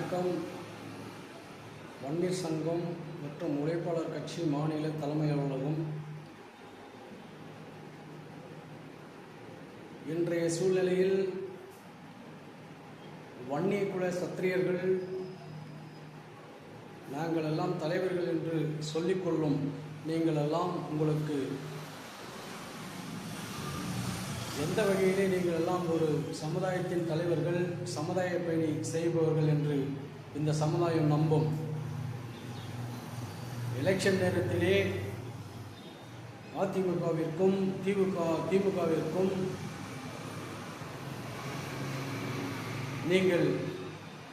வணக்கம். வன்னியர் சங்கம் மற்றும் உழைப்பாளர் கட்சி மாநில தலைமை அலுவலகம் இன்றைய சூழ்நிலையில் வன்னிய குல சத்திரியர்கள் நாங்கள் எல்லாம் தலைவர்கள் என்று சொல்லிக்கொள்ளும் நீங்கள் எல்லாம் உங்களுக்கு எந்த வகையிலே நீங்கள் எல்லாம் ஒரு சமுதாயத்தின் தலைவர்கள், சமுதாய பணி செய்பவர்கள் என்று இந்த சமுதாயம் நம்பும். எலெக்ஷன் நேரத்திலே அதிமுகவிற்கும் திமுகவிற்கும் நீங்கள்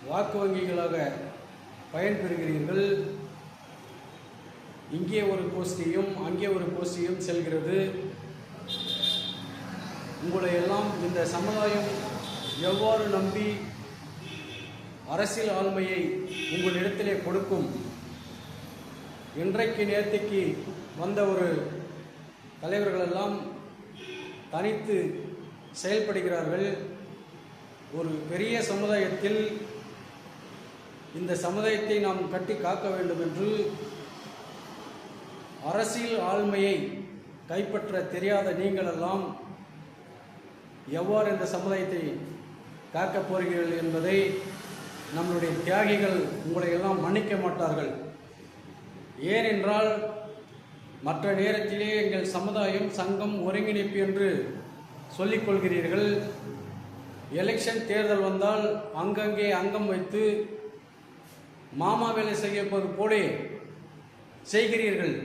வாக்கு வங்கிகளாக பயன்பெறுகிறீர்கள். இங்கே ஒரு கோஷ்டியும் அங்கே ஒரு கோஷ்டியும் செல்கிறது. உங்களை எல்லாம் இந்த சமுதாயம் எவ்வாறு நம்பி அரசியல் ஆளுமையை உங்களிடத்திலே கொடுக்கும்? இன்றைக்கு நேர்த்திக்கு வந்த ஒரு தலைவர்களெல்லாம் தனித்து செயல்படுகிறார்கள். ஒரு பெரிய சமுதாயத்தில் இந்த சமுதாயத்தை நாம் கட்டி காக்க வேண்டும் என்று அரசியல் ஆளுமையை கைப்பற்ற தெரியாத நீங்களெல்லாம் எவ்வாறு இந்த சமுதாயத்தை காக்கப் போகிறீர்கள் என்பதை நம்மளுடைய தியாகிகள் உங்களை எல்லாம் மன்னிக்க மாட்டார்கள். ஏனென்றால் மற்ற நேரத்திலே எங்கள் சமுதாயம் சங்கம் ஒருங்கிணைப்பு என்று சொல்லிக்கொள்கிறீர்கள். எலெக்ஷன் தேர்தல் வந்தால் அங்கங்கே அங்கம் வைத்து மாமா வேலை செய்யப்போது போலே செய்கிறீர்கள்.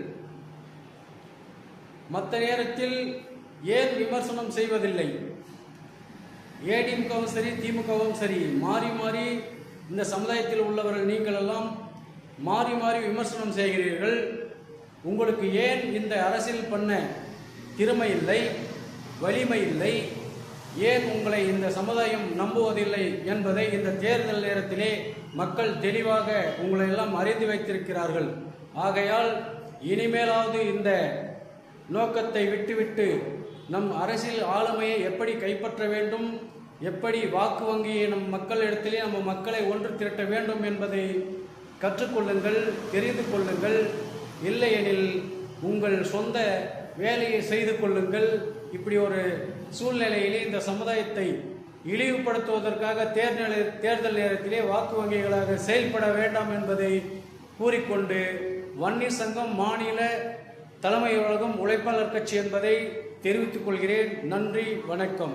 மற்ற நேரத்தில் ஏன் விமர்சனம் செய்வதில்லை? ஏடிஎம்கவும் சரி திமுகவும் சரி மாறி மாறி இந்த சமுதாயத்தில் உள்ளவர்கள் நீங்கள் எல்லாம் மாறி மாறி விமர்சனம் செய்கிறீர்கள். உங்களுக்கு ஏன் இந்த அரசியல் பண்ண திறமை இல்லை, வலிமை இல்லை? ஏன் உங்களை இந்த சமுதாயம் நம்புவதில்லை என்பதை இந்த தேர்தல் நேரத்திலே மக்கள் தெளிவாக உங்களை எல்லாம் அறிந்து வைத்திருக்கிறார்கள். ஆகையால் இனிமேலாவது இந்த நோக்கத்தை விட்டுவிட்டு நம் அரசியல் ஆளுமையை எப்படி கைப்பற்ற வேண்டும், எப்படி வாக்கு வங்கியை நம் மக்களிடத்திலே நம்ம மக்களை ஒன்று திரட்ட வேண்டும் என்பதை கற்றுக்கொள்ளுங்கள், தெரிந்து கொள்ளுங்கள். இல்லையெனில் உங்கள் சொந்த வேலையை செய்து கொள்ளுங்கள். இப்படி ஒரு சூழ்நிலையிலே இந்த சமுதாயத்தை இழிவுபடுத்துவதற்காக தேர்தல் நேரத்திலே வாக்கு வங்கிகளாக செயல்பட வேண்டாம் என்பதை கூறிக்கொண்டு வன்னியர் சங்கம் மாநில தலைமை அலுவலகம் உழைப்பாளர் கட்சி என்பதை தெரிவித்துக் கொள்கிறேன். நன்றி, வணக்கம்.